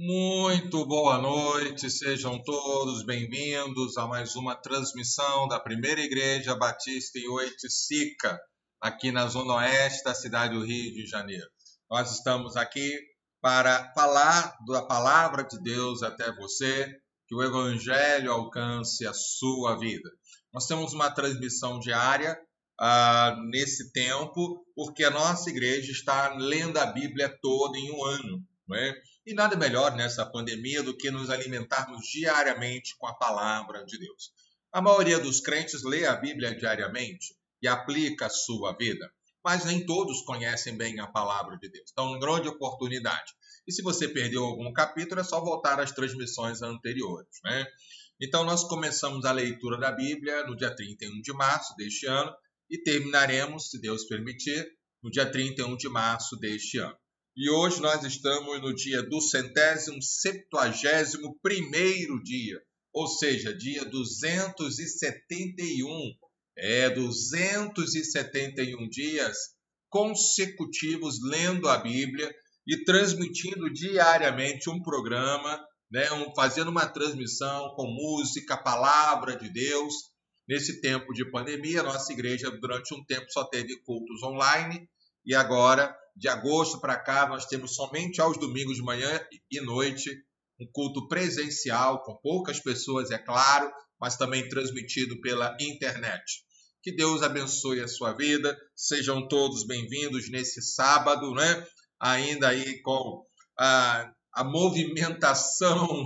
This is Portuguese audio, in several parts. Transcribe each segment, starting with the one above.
Muito boa noite, sejam todos bem-vindos a mais uma transmissão da Primeira Igreja Batista em Oiticica, aqui na Zona Oeste da cidade do Rio de Janeiro. Nós estamos aqui para falar da Palavra de Deus até você, que o Evangelho alcance a sua vida. Nós temos uma transmissão diária nesse tempo, porque a nossa igreja está lendo a Bíblia toda em um ano, não é? E nada melhor nessa pandemia do que nos alimentarmos diariamente com a palavra de Deus. A maioria dos crentes lê a Bíblia diariamente e aplica a sua vida, mas nem todos conhecem bem a palavra de Deus. Então, uma grande oportunidade. E se você perdeu algum capítulo, é só voltar às transmissões anteriores, né? Então, nós começamos a leitura da Bíblia no dia 31 de março deste ano e terminaremos, se Deus permitir, no dia 31 de março deste ano. E hoje nós estamos no dia do 171º dia, ou seja, dia 271. 271 dias consecutivos lendo a Bíblia e transmitindo diariamente um programa, né, fazendo uma transmissão com música, palavra de Deus. Nesse tempo de pandemia, nossa igreja durante um tempo só teve cultos online e agora, de agosto para cá, nós temos somente aos domingos de manhã e noite um culto presencial, com poucas pessoas, é claro, mas também transmitido pela internet. Que Deus abençoe a sua vida, sejam todos bem-vindos nesse sábado, né? Ainda aí com a movimentação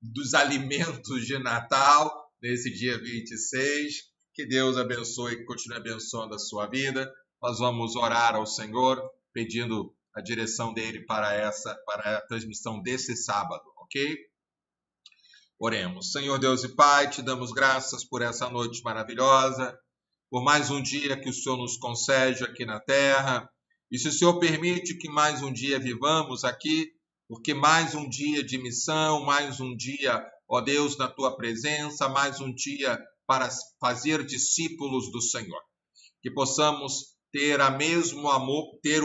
dos alimentos de Natal, nesse dia 26. Que Deus abençoe e continue abençoando a sua vida. Nós vamos orar ao Senhor, pedindo a direção dele para a transmissão desse sábado, ok? Oremos. Senhor Deus e Pai, te damos graças por essa noite maravilhosa, por mais um dia que o Senhor nos concede aqui na terra. E se o Senhor permite que mais um dia vivamos aqui, porque mais um dia de missão, mais um dia, ó Deus, na tua presença, mais um dia para fazer discípulos do Senhor. Que possamos ter o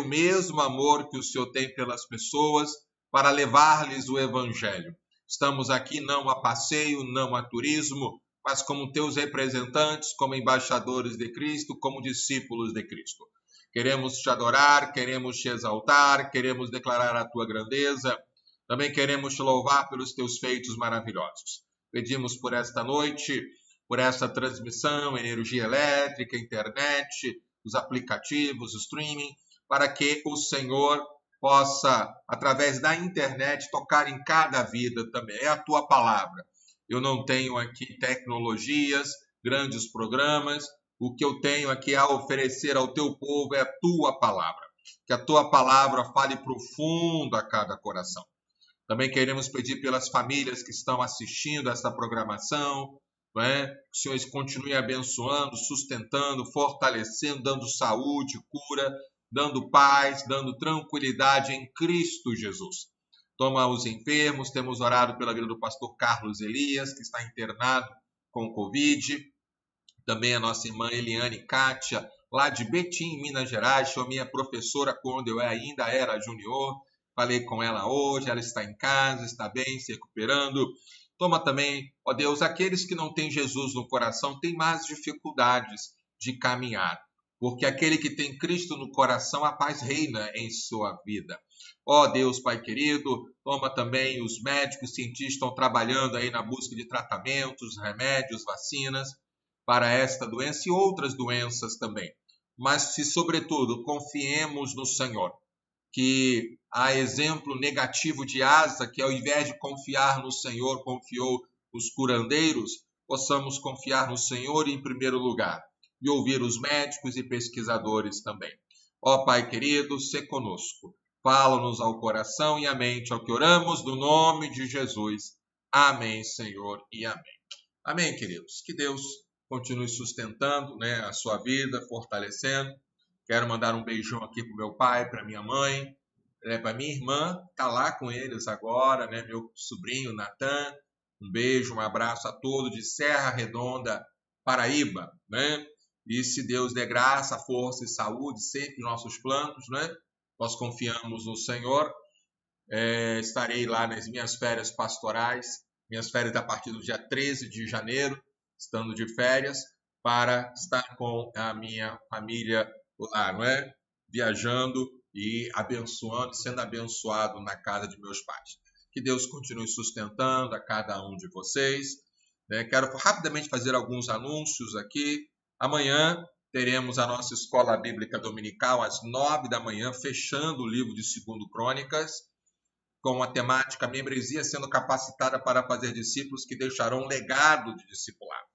mesmo amor que o Senhor tem pelas pessoas, para levar-lhes o Evangelho. Estamos aqui não a passeio, não a turismo, mas como teus representantes, como embaixadores de Cristo, como discípulos de Cristo. Queremos te adorar, queremos te exaltar, queremos declarar a tua grandeza, também queremos te louvar pelos teus feitos maravilhosos. Pedimos por esta noite, por essa transmissão, energia elétrica, internet, os aplicativos, o streaming, para que o Senhor possa, através da internet, tocar em cada vida também. É a tua palavra. Eu não tenho aqui tecnologias, grandes programas. O que eu tenho aqui a oferecer ao teu povo é a tua palavra. Que a tua palavra fale profundo a cada coração. Também queremos pedir pelas famílias que estão assistindo essa programação, não é? Que o Senhor continue abençoando, sustentando, fortalecendo, dando saúde, cura, dando paz, dando tranquilidade em Cristo Jesus. Toma os enfermos, temos orado pela vida do pastor Carlos Elias, que está internado com Covid. Também a nossa irmã Eliane Kátia, lá de Betim, Minas Gerais, foi minha professora quando eu ainda era junior. Falei com ela hoje, ela está em casa, está bem, se recuperando. Toma também, ó Deus, aqueles que não têm Jesus no coração têm mais dificuldades de caminhar, porque aquele que tem Cristo no coração, a paz reina em sua vida. Ó Deus, Pai querido, toma também os médicos, cientistas estão trabalhando aí na busca de tratamentos, remédios, vacinas para esta doença e outras doenças também. Mas se, sobretudo, confiemos no Senhor, que a exemplo negativo de Asa, que ao invés de confiar no Senhor, confiou os curandeiros, possamos confiar no Senhor em primeiro lugar e ouvir os médicos e pesquisadores também. Ó Pai querido, sê conosco. Fala-nos ao coração e à mente ao que oramos no nome de Jesus. Amém, Senhor, e amém. Amém, queridos. Que Deus continue sustentando, né, a sua vida, fortalecendo. Quero mandar um beijão aqui para o meu pai, para minha mãe, para minha irmã, está lá com eles agora, né? Meu sobrinho Natan. Um beijo, um abraço a todos de Serra Redonda, Paraíba, né? E se Deus der graça, força e saúde sempre em nossos planos, né? Nós confiamos no Senhor. Estarei lá nas minhas férias pastorais, minhas férias a partir do dia 13 de janeiro, estando de férias, para estar com a minha família lá, não é? Viajando e abençoando, sendo abençoado na casa de meus pais. Que Deus continue sustentando a cada um de vocês. Quero rapidamente fazer alguns anúncios aqui. Amanhã teremos a nossa escola bíblica dominical às 9 da manhã, fechando o livro de 2 Crônicas, com a temática membresia sendo capacitada para fazer discípulos que deixarão um legado de discipulado.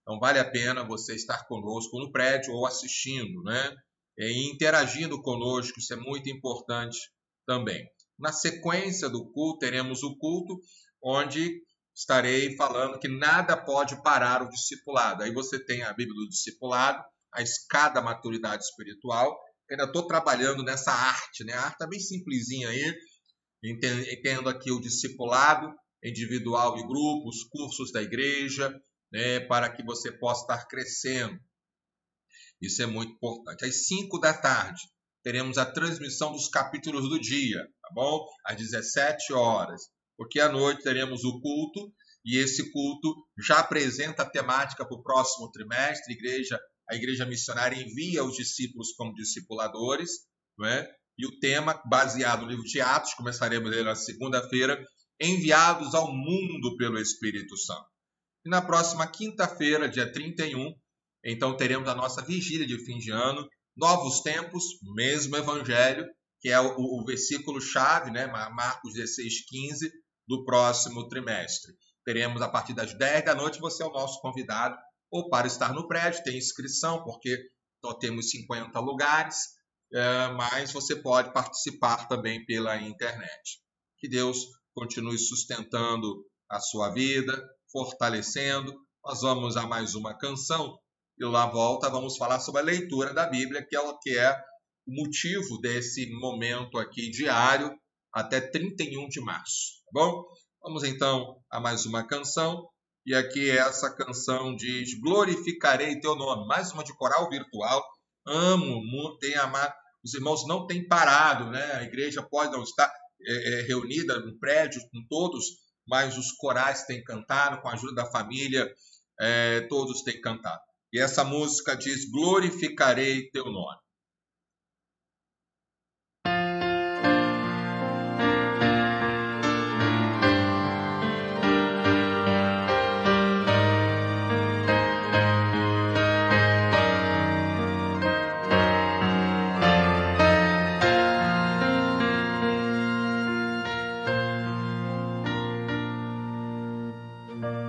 Então, vale a pena você estar conosco no prédio ou assistindo, né? E interagindo conosco, isso é muito importante também. Na sequência do culto, teremos o culto onde estarei falando que nada pode parar o discipulado. Aí você tem a Bíblia do discipulado, a escada maturidade espiritual. Eu ainda estou trabalhando nessa arte, né? A arte está bem simplesinha aí. Entendo aqui o discipulado individual e grupo, os cursos da igreja, né, para que você possa estar crescendo. Isso é muito importante. Às 5 da tarde, teremos a transmissão dos capítulos do dia, tá bom? Às 17 horas. Porque à noite teremos o culto, e esse culto já apresenta a temática para o próximo trimestre. A igreja missionária envia os discípulos como discipuladores, não é? E o tema, baseado no livro de Atos, começaremos a ler na segunda-feira, enviados ao mundo pelo Espírito Santo. E na próxima quinta-feira, dia 31, então teremos a nossa vigília de fim de ano, novos tempos, mesmo evangelho, que é o versículo-chave, né? Marcos 16:15, do próximo trimestre. Teremos a partir das 10 da noite, você é o nosso convidado, ou para estar no prédio, tem inscrição, porque só temos 50 lugares, mas você pode participar também pela internet. Que Deus continue sustentando a sua vida, fortalecendo. Nós vamos a mais uma canção e lá volta vamos falar sobre a leitura da Bíblia, que é o o motivo desse momento aqui diário até 31 de março, tá bom? Vamos então a mais uma canção, e aqui essa canção diz: glorificarei teu nome, mais uma de coral virtual. Amo, tenho amado. Os irmãos não têm parado, né? A igreja pode não estar reunida no prédio com todos, mas os corais têm cantado, com a ajuda da família, todos têm cantado. E essa música diz: glorificarei teu nome.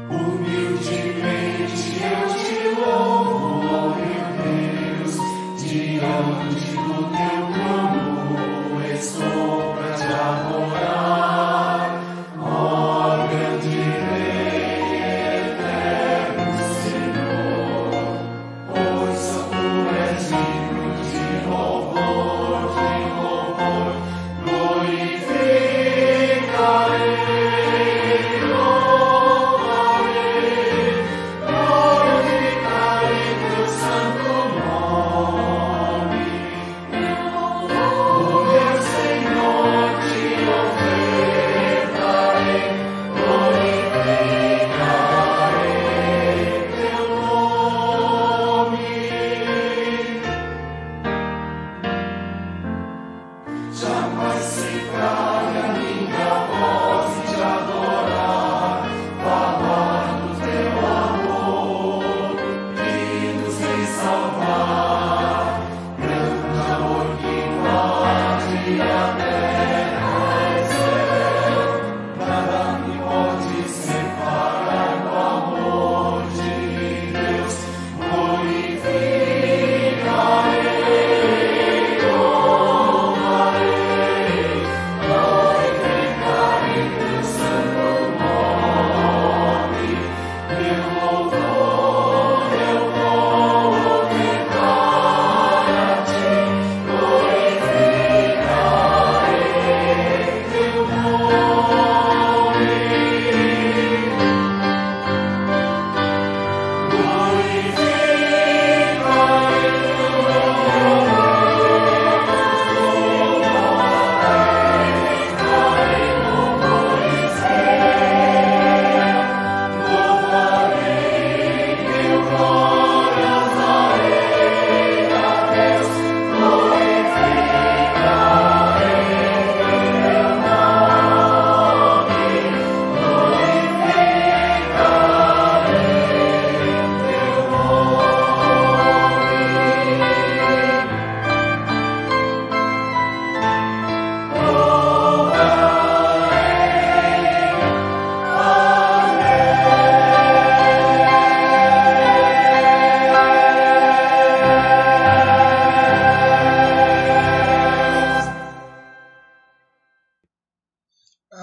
Humildemente eu te louvo, oh meu Deus, diante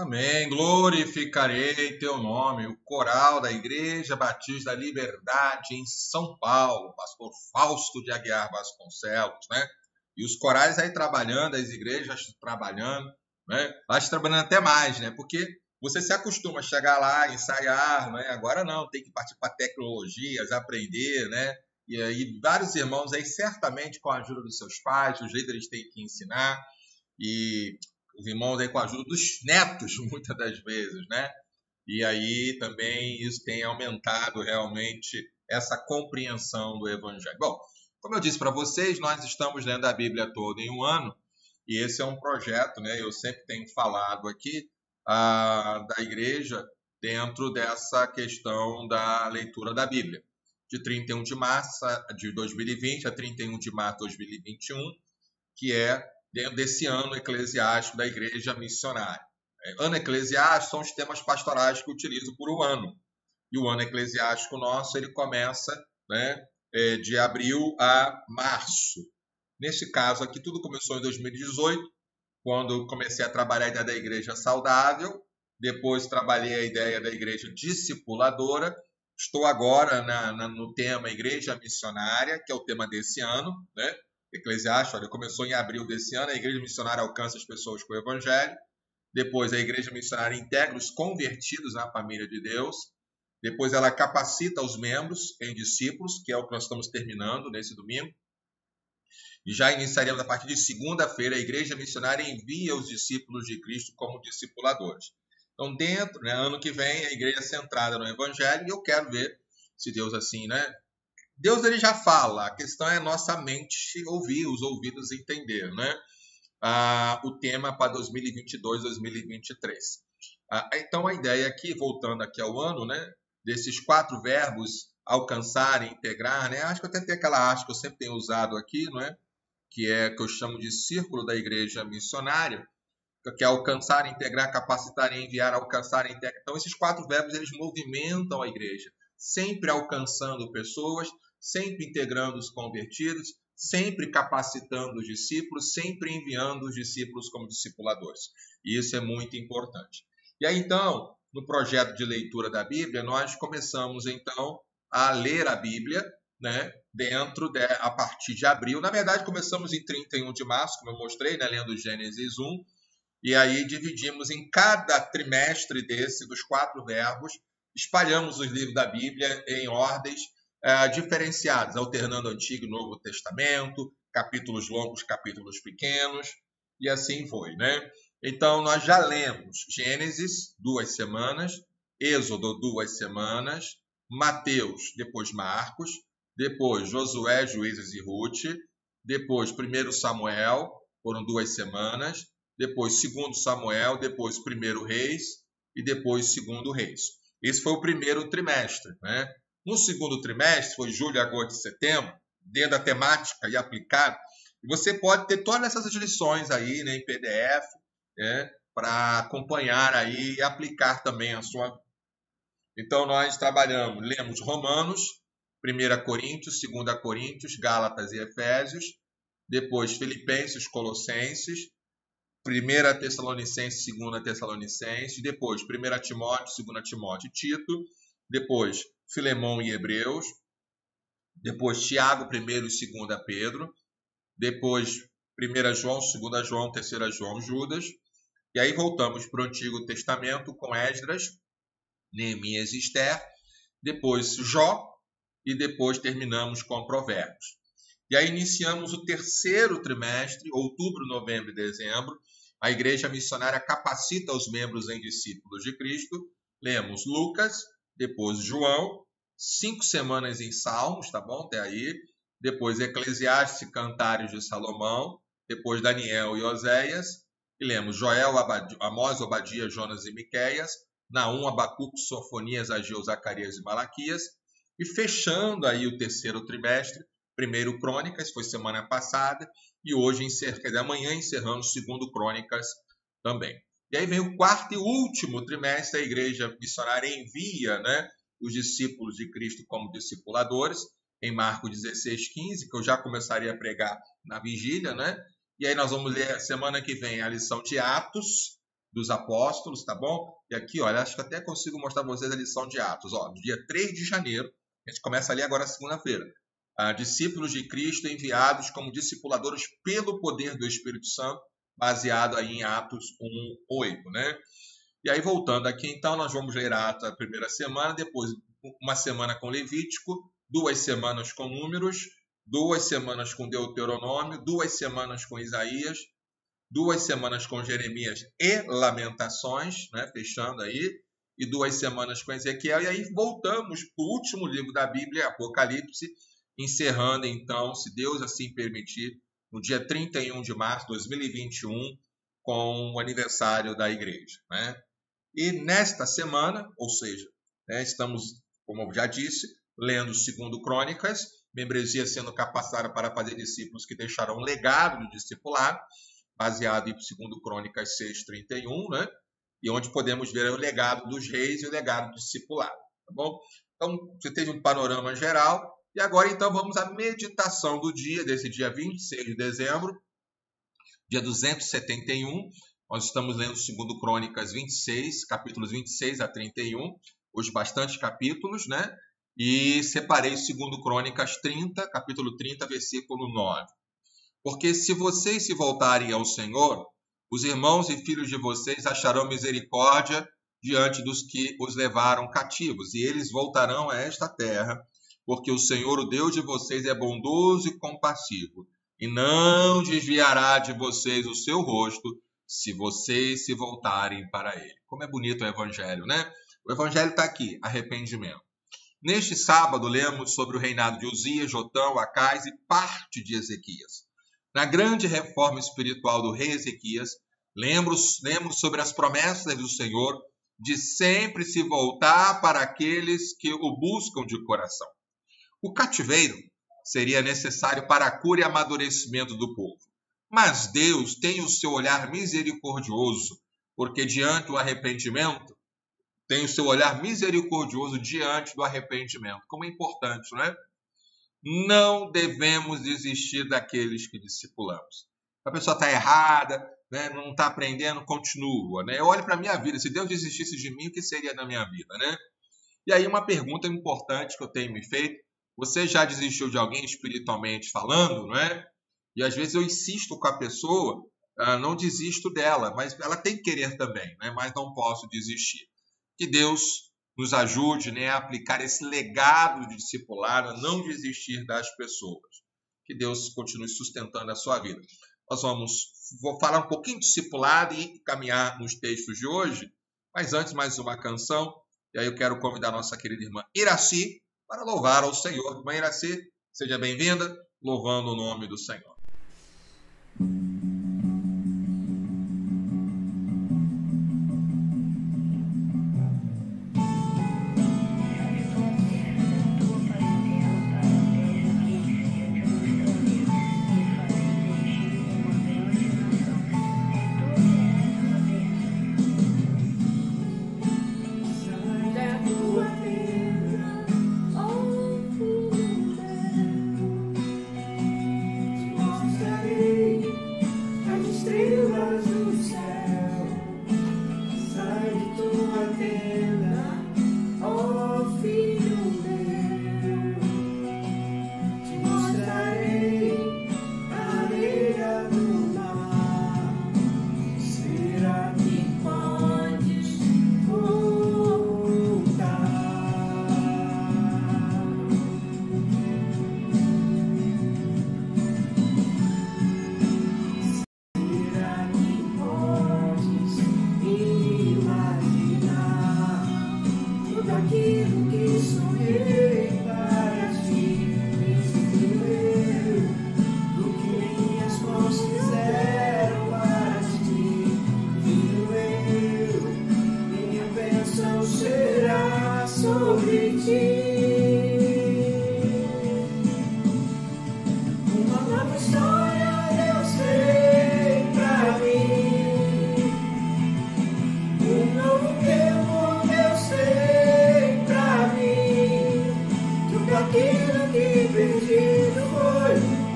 Amém. Glorificarei teu nome. O coral da Igreja Batista da Liberdade em São Paulo, pastor Fausto de Aguiar Vasconcelos, né? E os corais aí trabalhando, as igrejas trabalhando, né? Acho trabalhando até mais, né? Porque você se acostuma a chegar lá, ensaiar, né? Agora não, tem que partir para tecnologias, aprender, né? E aí vários irmãos aí, certamente com a ajuda dos seus pais, os líderes têm que ensinar, e os irmãos aí com a ajuda dos netos, muitas das vezes, né? E aí também isso tem aumentado realmente essa compreensão do Evangelho. Bom, como eu disse para vocês, nós estamos lendo a Bíblia toda em um ano, e esse é um projeto, né? Eu sempre tenho falado aqui da igreja dentro dessa questão da leitura da Bíblia. De 31 de março de 2020 a 31 de março de 2021, que é dentro desse ano eclesiástico da Igreja Missionária. Ano eclesiástico são os temas pastorais que eu utilizo por um ano. E o ano eclesiástico nosso, ele começa, né, de abril a março. Nesse caso aqui, tudo começou em 2018, quando eu comecei a trabalhar a ideia da igreja saudável. Depois trabalhei a ideia da igreja discipuladora. Estou agora no tema Igreja Missionária, que é o tema desse ano, né? Eclesiástico, olha, começou em abril desse ano, a Igreja Missionária alcança as pessoas com o Evangelho. Depois, a Igreja Missionária integra os convertidos na família de Deus. Depois, ela capacita os membros em discípulos, que é o que nós estamos terminando nesse domingo. E já iniciaremos a partir de segunda-feira, a Igreja Missionária envia os discípulos de Cristo como discipuladores. Então, dentro, né, ano que vem, a igreja é centrada no Evangelho, e eu quero ver, se Deus assim, né? Deus ele já fala, a questão é nossa mente ouvir, os ouvidos entender, né? O tema para 2022, 2023. Então a ideia aqui, voltando aqui ao ano, né? Desses 4 verbos, alcançar, integrar, né? Acho que até tem aquela arte que eu sempre tenho usado aqui, não é? Que eu chamo de círculo da igreja missionária, que é alcançar, integrar, capacitar, enviar, alcançar, integrar. Então esses 4 verbos eles movimentam a igreja, sempre alcançando pessoas, sempre integrando os convertidos, sempre capacitando os discípulos, sempre enviando os discípulos como discipuladores. E isso é muito importante. E aí, então, no projeto de leitura da Bíblia, nós começamos, então, a ler a Bíblia, né, a partir de abril. Na verdade, começamos em 31 de março, como eu mostrei, né, lendo Gênesis 1, e aí dividimos em cada trimestre dos 4 verbos, espalhamos os livros da Bíblia em ordens diferenciadas, alternando Antigo e Novo Testamento, capítulos longos, capítulos pequenos, e assim foi, né? Então, nós já lemos Gênesis, 2 semanas, Êxodo, 2 semanas, Mateus, depois Marcos, depois Josué, Juízes e Ruth, depois 1 Samuel, foram 2 semanas, depois 2 Samuel, depois 1 Reis e depois 2 Reis. Esse foi o primeiro trimestre, né? No segundo trimestre, foi julho, agosto e setembro, dentro da temática e aplicado. E você pode ter todas essas lições aí, né, em PDF, né, para acompanhar aí e aplicar também a sua. Então, nós lemos Romanos, 1 Coríntios, 2 Coríntios, Gálatas e Efésios, depois Filipenses, Colossenses, 1 Tessalonicenses, 2 Tessalonicenses, depois 1 Timóteo, 2 Timóteo e Tito, depois Filemão e Hebreus, depois Tiago, 1 e 2 Pedro, depois 1 João, 2 João, 3 João, Judas, e aí voltamos para o Antigo Testamento com Esdras, Neemias e Esther, depois Jó, e depois terminamos com Provérbios. E aí iniciamos o terceiro trimestre, outubro, novembro e dezembro. A Igreja Missionária capacita os membros em discípulos de Cristo. Lemos Lucas, depois João, 5 semanas em Salmos, tá bom? Até aí. Depois Eclesiastes e Cantares de Salomão. Depois Daniel e Oséias. E lemos Joel, Amós, Obadias, Jonas e Miqueias. Naum, Abacuque, Sofonias, Ageu, Zacarias e Malaquias. E fechando aí o terceiro trimestre, 1 Crônicas, foi semana passada, e hoje, amanhã, encerramos 2 Crônicas também. E aí vem o quarto e último trimestre, a Igreja Missionária envia, né, os discípulos de Cristo como discipuladores, em Marcos 16:15, que eu já começaria a pregar na vigília, né? E aí nós vamos ler semana que vem a lição de Atos, dos Apóstolos, tá bom? E aqui, olha, acho que até consigo mostrar para vocês a lição de Atos. Ó, no dia 3 de janeiro, a gente começa ali agora segunda-feira. Discípulos de Cristo enviados como discipuladores pelo poder do Espírito Santo, baseado aí em Atos 1:8, né? E aí, voltando aqui, então, nós vamos ler Atos a primeira semana, depois uma semana com Levítico, 2 semanas com Números, 2 semanas com Deuteronômio, 2 semanas com Isaías, 2 semanas com Jeremias e Lamentações, né, fechando aí, e 2 semanas com Ezequiel, e aí voltamos para o último livro da Bíblia, Apocalipse, encerrando então, se Deus assim permitir, no dia 31 de março de 2021, com o aniversário da igreja, né? E nesta semana, ou seja, né, estamos, como eu já disse, lendo 2 Crônicas, membresia sendo capacitada para fazer discípulos que deixarão um legado de discipulado, baseado em 2 Crônicas 6:31, né? E onde podemos ver o legado dos reis e o legado do discipulado, tá bom? Então, você teve um panorama geral, e agora então vamos à meditação do dia, desse dia 26 de dezembro, dia 271, nós estamos lendo 2 Crônicas 26, capítulos 26 a 31, hoje bastante capítulos, né? E separei 2 Crônicas 30, capítulo 30, versículo 9. Porque se vocês se voltarem ao Senhor, os irmãos e filhos de vocês acharão misericórdia diante dos que os levaram cativos, e eles voltarão a esta terra, porque o Senhor, o Deus de vocês, é bondoso e compassivo, e não desviará de vocês o seu rosto, se vocês se voltarem para ele. Como é bonito o Evangelho, né? O Evangelho está aqui, arrependimento. Neste sábado, lemos sobre o reinado de Uzias, Jotão, Acais e parte de Ezequias. Na grande reforma espiritual do rei Ezequias, lemos sobre as promessas do Senhor de sempre se voltar para aqueles que o buscam de coração. O cativeiro seria necessário para a cura e amadurecimento do povo. Mas Deus tem o seu olhar misericordioso, porque diante do arrependimento, tem o seu olhar misericordioso diante do arrependimento. Como é importante, não é? Não devemos desistir daqueles que discipulamos. A pessoa está errada, né? Não está aprendendo, continua. Né? Eu olho para a minha vida, se Deus desistisse de mim, o que seria da minha vida? Né? E aí uma pergunta importante que eu tenho me feito, você já desistiu de alguém espiritualmente falando, não é? E às vezes eu insisto com a pessoa, não desisto dela, mas ela tem que querer também, né? Mas não posso desistir. Que Deus nos ajude, né, a aplicar esse legado de discipulado, a não desistir das pessoas. Que Deus continue sustentando a sua vida. Vou falar um pouquinho de discipulado e caminhar nos textos de hoje, mas antes mais uma canção, e aí eu quero convidar a nossa querida irmã Iraci para louvar ao Senhor. Irmã Iraci, seja bem-vinda, louvando o nome do Senhor.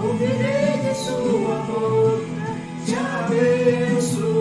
Ouvirei de sua boca, te abençoarei.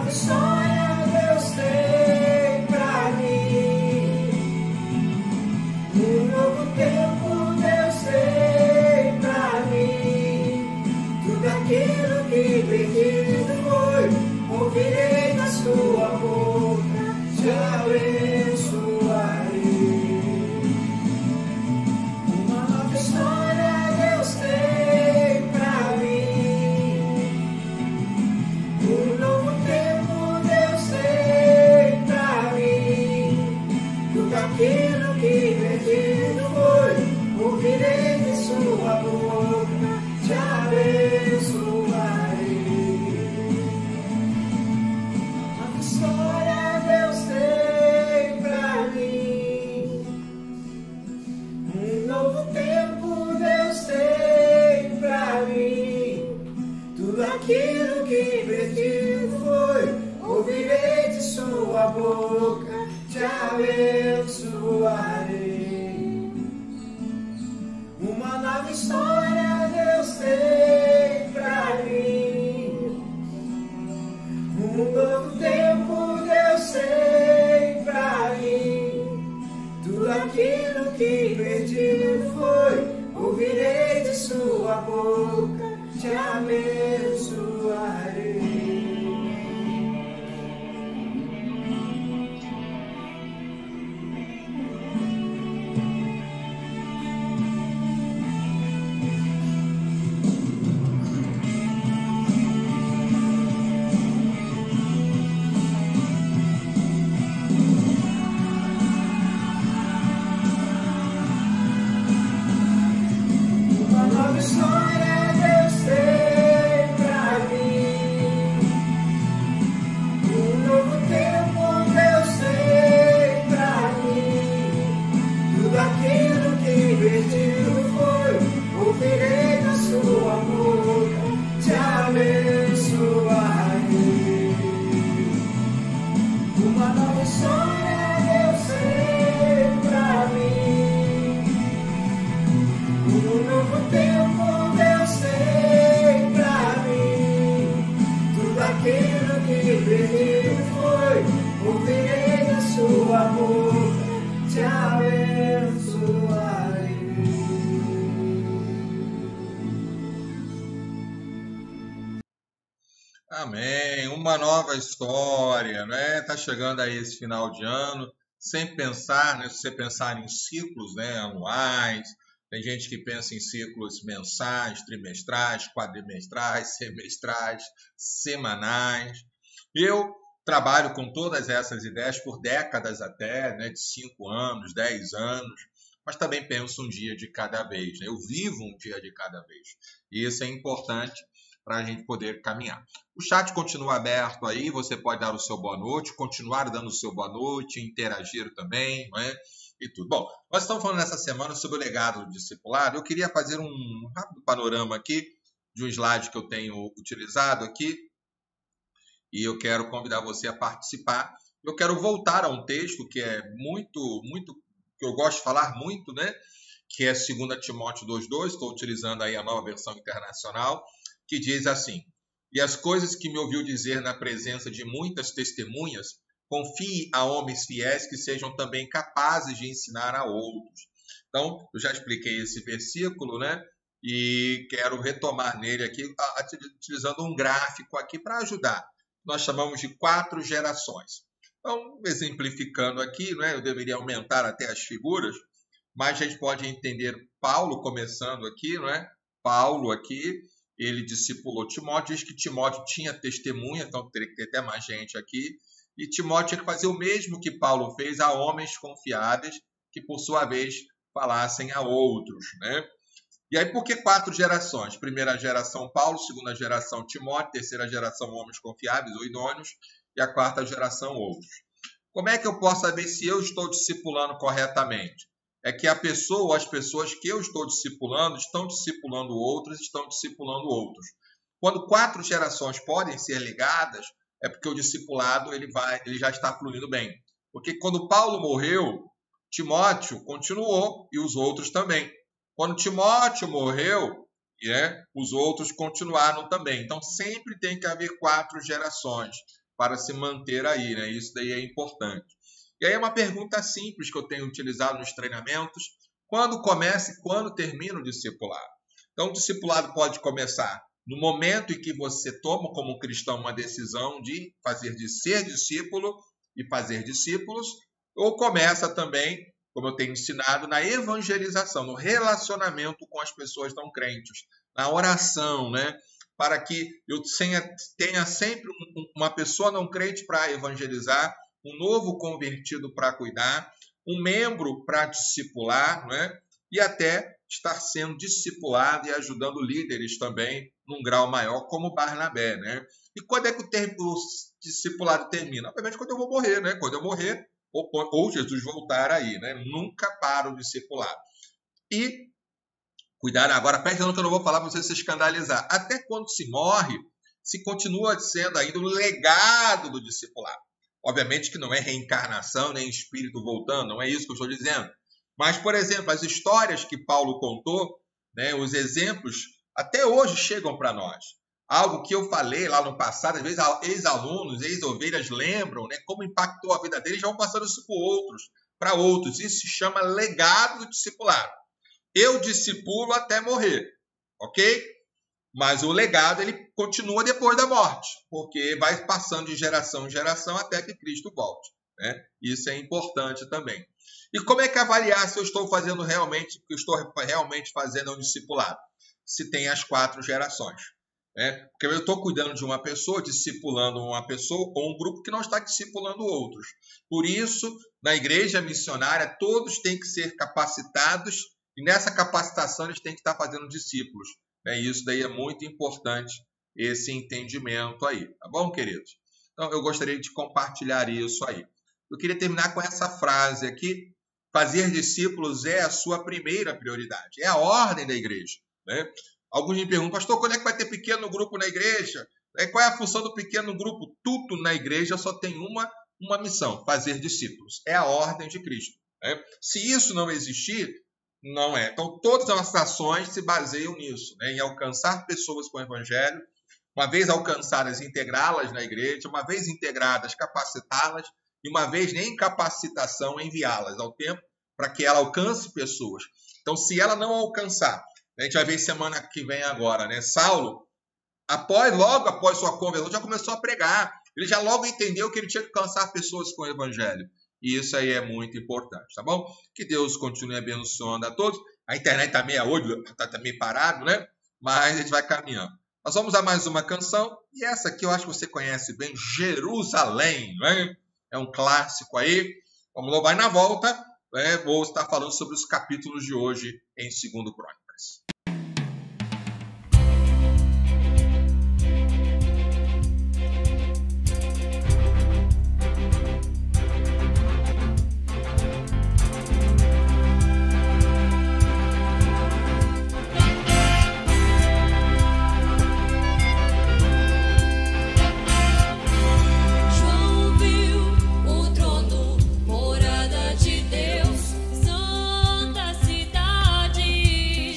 nova história Deus tem pra mim. Um novo tempo Deus tem pra mim. Tudo aquilo que perdido foi, ouvirei da sua boca, te abençoarei. Uma nova história Deus tem pra mim. Um novo tempo Deus tem pra mim. Tudo aquilo que perdido foi, ouvirei de sua boca, te abençoarei. Nova história Deus tem pra mim. Um novo tempo Deus tem pra mim. Tudo aquilo que perdido foi, ouvirei de sua boca, te abençoarei. Uma nova história Deus tem pra mim. Um novo tempo Deus tem pra mim. Tudo aquilo que perdido foi, ouvirei de sua boca, te abençoarei. Uma nova história Deus tem pra mim. Um novo tempo Deus tem pra mim. Tudo aquilo que perdido foi, ouvirei da sua boca, te abençoarei. Uma nova história Deus tem pra mim. Um novo tempo Deus tem pra mim. Tudo aquilo que perdido foi, ouvirei da sua boca, te abençoarei. Amém. Uma nova história, né? Tá chegando aí esse final de ano, sem pensar, né? Se você pensar em ciclos, né, anuais, tem gente que pensa em ciclos mensais, trimestrais, quadrimestrais, semestrais, semanais. Eu trabalho com todas essas ideias por décadas até, né, de 5 anos, 10 anos, mas também penso um dia de cada vez, né? Eu vivo um dia de cada vez. E isso é importante para a gente poder caminhar. O chat continua aberto aí, você pode dar o seu boa noite, continuar dando o seu boa noite, interagir também, não é? E tudo. Bom, nós estamos falando nessa semana sobre o legado do discipulado. Eu queria fazer um rápido panorama aqui de um slide que eu tenho utilizado aqui e eu quero convidar você a participar. Eu quero voltar a um texto que é muito, que eu gosto de falar muito, né? Que é 2 Timóteo 2,2, estou utilizando aí a Nova Versão Internacional, que diz assim: e as coisas que me ouviu dizer na presença de muitas testemunhas, confie a homens fiéis que sejam também capazes de ensinar a outros. Então, eu já expliquei esse versículo, né? E quero retomar nele aqui, utilizando um gráfico aqui para ajudar. Nós chamamos de 4 gerações. Então, exemplificando aqui, né? Eu deveria aumentar até as figuras, mas a gente pode entender Paulo começando aqui, não é? Paulo aqui, ele discipulou Timóteo, diz que Timóteo tinha testemunha, então teria que ter até mais gente aqui, e Timóteo tinha que fazer o mesmo que Paulo fez a homens confiáveis, que por sua vez falassem a outros, né? E aí por que 4 gerações? Primeira geração Paulo, segunda geração Timóteo, terceira geração homens confiáveis ou idôneos, e a quarta geração outros. Como é que eu posso saber se eu estou discipulando corretamente? É que a pessoa ou as pessoas que eu estou discipulando estão discipulando outros, estão discipulando outros. Quando 4 gerações podem ser ligadas, é porque o discipulado ele já está fluindo bem. Porque quando Paulo morreu, Timóteo continuou e os outros também. Quando Timóteo morreu, os outros continuaram também. Então sempre tem que haver 4 gerações. para se manter aí, né? Isso daí é importante. E aí é uma pergunta simples que eu tenho utilizado nos treinamentos: quando começa e quando termina o discipulado? Então, o discipulado pode começar no momento em que você toma como cristão uma decisão de ser discípulo e fazer discípulos, ou começa também, como eu tenho ensinado, na evangelização, no relacionamento com as pessoas não crentes, na oração, né? Para que eu tenha sempre uma pessoa não crente para evangelizar, um novo convertido para cuidar, um membro para discipular, né? E até estar sendo discipulado e ajudando líderes também num grau maior, como Barnabé, né? E quando é que o discipulado termina? Obviamente quando eu vou morrer, né? Quando eu morrer, ou Jesus voltar aí, né? Nunca para o discipulado. E cuidado, agora presta atenção que eu não vou falar para você se escandalizar. Até quando se morre, se continua sendo ainda o legado do discipulado. Obviamente que não é reencarnação, nem espírito voltando, não é isso que eu estou dizendo. Mas, por exemplo, as histórias que Paulo contou, né, os exemplos, até hoje chegam para nós. Algo que eu falei lá no passado, às vezes ex-alunos, ex-ovelhas lembram, né, como impactou a vida deles, já vão passando isso para outros. Isso se chama legado do discipulado. Eu discipulo até morrer, ok? Mas o legado ele continua depois da morte, porque vai passando de geração em geração até que Cristo volte, né? Isso é importante também. E como é que avaliar se eu estou fazendo realmente, que eu estou realmente fazendo um discipulado? Se tem as 4 gerações, né? Porque eu estou cuidando de uma pessoa, discipulando uma pessoa ou um grupo que não está discipulando outros. Por isso, na igreja missionária, todos têm que ser capacitados e nessa capacitação eles têm que estar fazendo discípulos. Isso daí é muito importante, esse entendimento aí. Tá bom, queridos? Então, eu gostaria de compartilhar isso aí. Eu queria terminar com essa frase aqui: fazer discípulos é a sua primeira prioridade. É a ordem da igreja, né? Alguns me perguntam: pastor, quando é que vai ter pequeno grupo na igreja? Qual é a função do pequeno grupo? Tudo na igreja só tem uma missão: fazer discípulos. É a ordem de Cristo, né? Se isso não existir, não é. Então, todas as ações se baseiam nisso, né? Em alcançar pessoas com o evangelho, uma vez alcançadas, integrá-las na igreja, uma vez integradas, capacitá-las, e uma vez em capacitação, enviá-las ao tempo para que ela alcance pessoas. Então, se ela não alcançar, a gente vai ver semana que vem agora, né? Saulo, logo após sua conversão, já começou a pregar. Ele já logo entendeu que ele tinha que alcançar pessoas com o evangelho. E isso aí é muito importante, tá bom? Que Deus continue abençoando a todos. A internet está meio parado, né? Mas a gente vai caminhando. Nós vamos a mais uma canção. E essa aqui eu acho que você conhece bem, Jerusalém, né? É um clássico aí. Vamos louvar na volta. Né? Vou estar falando sobre os capítulos de hoje em 2 Crônicas.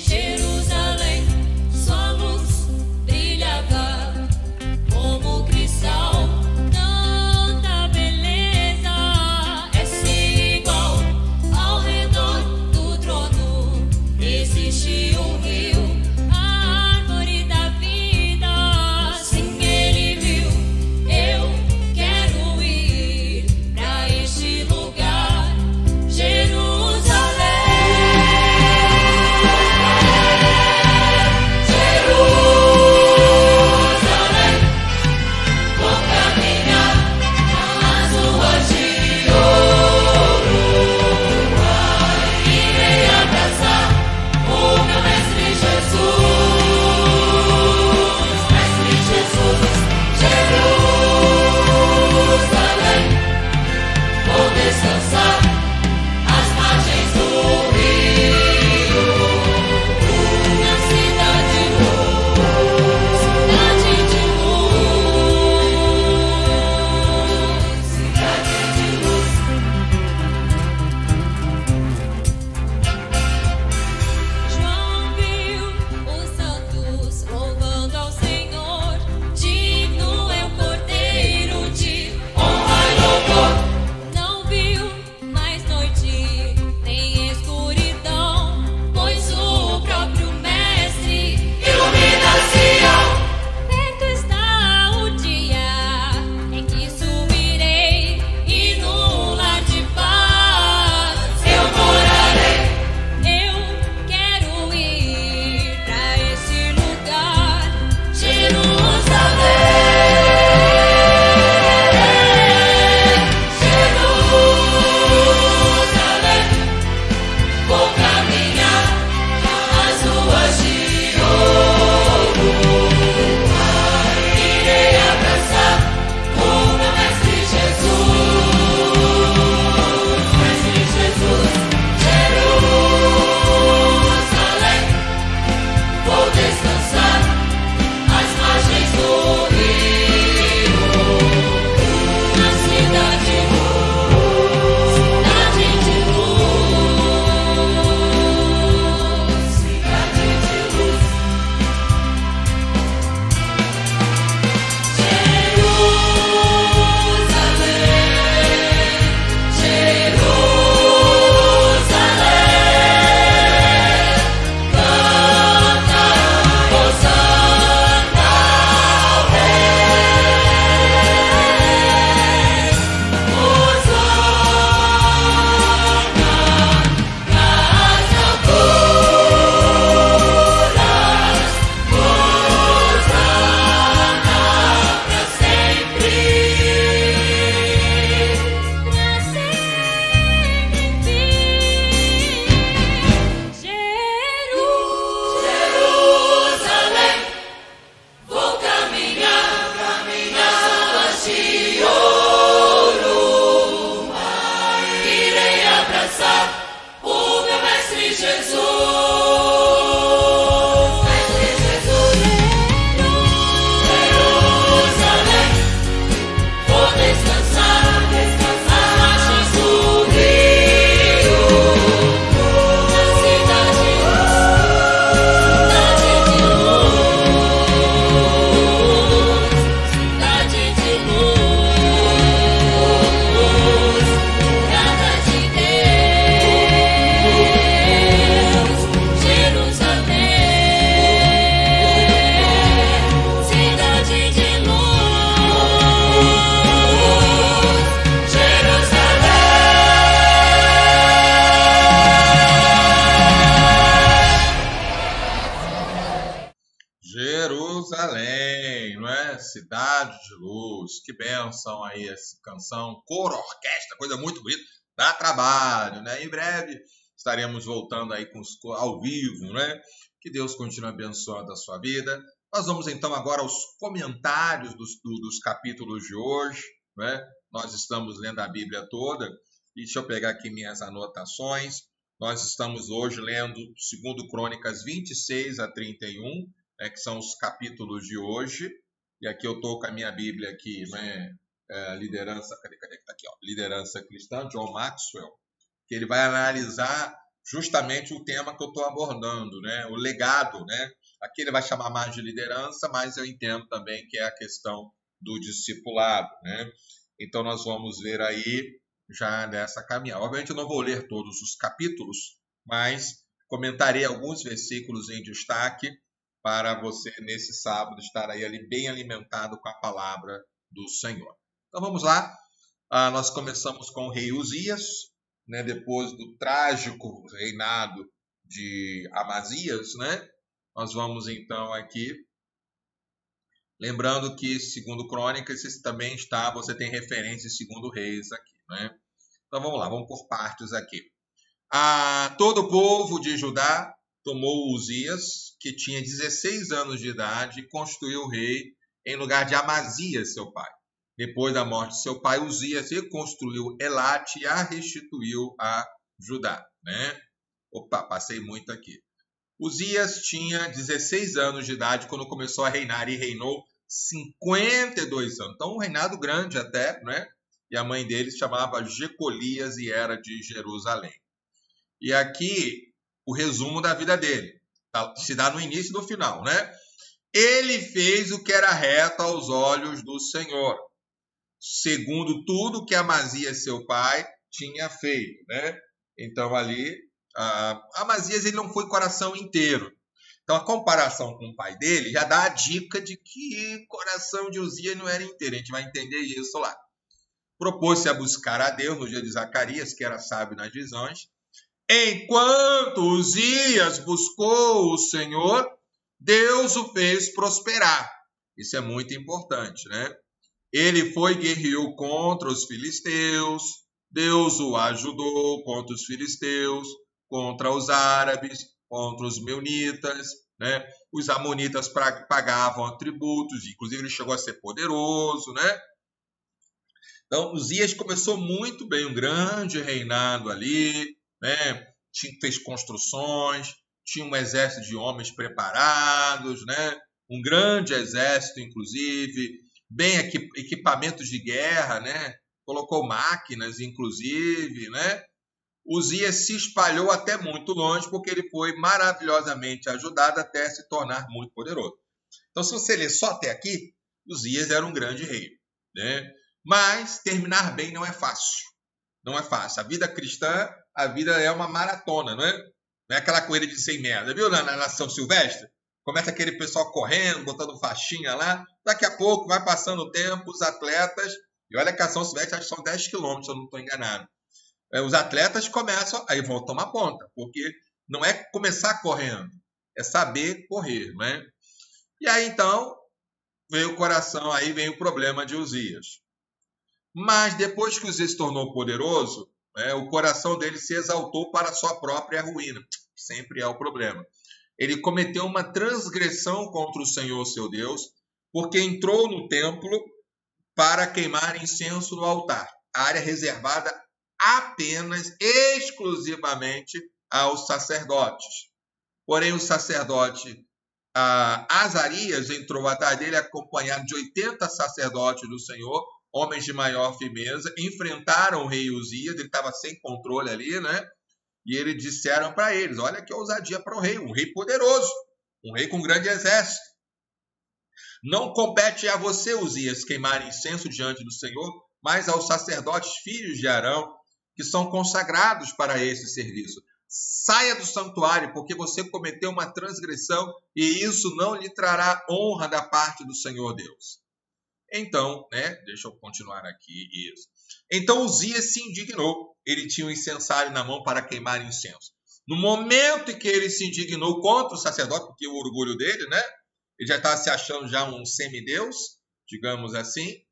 Jerusalém. Jesus, que bênção aí essa canção, coro, orquestra, coisa muito bonita, dá trabalho, né? Em breve estaremos voltando aí ao vivo, né? Que Deus continue abençoando a sua vida. Nós vamos então agora aos comentários dos capítulos de hoje, né? Nós estamos lendo a Bíblia toda. Deixa eu pegar aqui minhas anotações. Nós estamos hoje lendo 2 Crônicas 26 a 31, né, que são os capítulos de hoje. E aqui eu estou com a minha Bíblia aqui, né? Liderança, cadê que tá aqui, ó? Liderança Cristã, John Maxwell, que ele vai analisar justamente o tema que eu estou abordando, né? O legado, né? Aqui ele vai chamar mais de liderança, mas eu entendo também que é a questão do discipulado, né? Então nós vamos ver aí já nessa caminhada. Obviamente eu não vou ler todos os capítulos, mas comentarei alguns versículos em destaque para você nesse sábado estar aí bem alimentado com a palavra do Senhor. Então vamos lá. Nós começamos com o rei Uzias, né, depois do trágico reinado de Amazias, né? Nós vamos então aqui, lembrando que 2 Crônicas também está, você tem referência em 2 Reis aqui, né? Então vamos lá, vamos por partes aqui. Todo o povo de Judá tomou Uzias, que tinha 16 anos de idade, e constituiu o rei em lugar de Amazias, seu pai. Depois da morte de seu pai, Uzias reconstruiu Elate e a restituiu a Judá, né? Opa, passei muito aqui. Uzias tinha 16 anos de idade quando começou a reinar e reinou 52 anos. Então, um reinado grande até, né? E a mãe dele se chamava Jecolias e era de Jerusalém. E aqui, o resumo da vida dele. Se dá no início e no final, né? Ele fez o que era reto aos olhos do Senhor, segundo tudo que Amazias, seu pai, tinha feito, né? Então, ali, Amazias ele não foi coração inteiro. Então, a comparação com o pai dele já dá a dica de que o coração de Uzias não era inteiro. A gente vai entender isso lá. Propôs-se a buscar a Deus no dia de Zacarias, que era sábio nas visões. Enquanto Uzias buscou o Senhor, Deus o fez prosperar. Isso é muito importante, né? Ele foi e guerreou contra os filisteus, Deus o ajudou contra os filisteus, contra os árabes, contra os meunitas, né? Os amonitas pagavam tributos, inclusive ele chegou a ser poderoso, né? Então, Uzias começou muito bem, um grande reinado ali, né? Fez construções, tinha um exército de homens preparados, né? Um grande exército, inclusive, bem equipamentos de guerra, né? Colocou máquinas, inclusive, né? Uzias se espalhou até muito longe, porque ele foi maravilhosamente ajudado até se tornar muito poderoso. Então, se você ler só até aqui, Uzias era um grande rei, né? Mas terminar bem não é fácil. Não é fácil. A vida cristã, a vida é uma maratona, não é? Não é aquela corrida de 100 metros. Viu na São Silvestre? Começa aquele pessoal correndo, botando faixinha lá. Daqui a pouco, vai passando o tempo, os atletas... E olha que a São Silvestre acho que são 10 quilômetros, se eu não estou enganado. Os atletas começam, aí vão tomar ponta. Porque não é começar correndo, é saber correr, não é? E aí, então, veio o coração, aí vem o problema de Uzias. Mas depois que Uzias se tornou poderoso, o coração dele se exaltou para a sua própria ruína. Sempre é o problema. Ele cometeu uma transgressão contra o Senhor, seu Deus, porque entrou no templo para queimar incenso no altar, a área reservada apenas, exclusivamente aos sacerdotes. Porém, o sacerdote Azarias entrou atrás dele acompanhado de 80 sacerdotes do Senhor, homens de maior firmeza, enfrentaram o rei Uzias, ele estava sem controle ali, né? E eles disseram para eles, olha que ousadia para o rei, um rei poderoso, um rei com grande exército. Não compete a você, Uzias, queimar incenso diante do Senhor, mas aos sacerdotes filhos de Arão, que são consagrados para esse serviço. Saia do santuário, porque você cometeu uma transgressão e isso não lhe trará honra da parte do Senhor Deus. Então, deixa eu continuar aqui, isso. Então Uzias se indignou. Ele tinha um incensário na mão para queimar incenso. No momento em que ele se indignou contra o sacerdote, porque o orgulho dele, né? Ele já estava se achando já um semideus, digamos assim.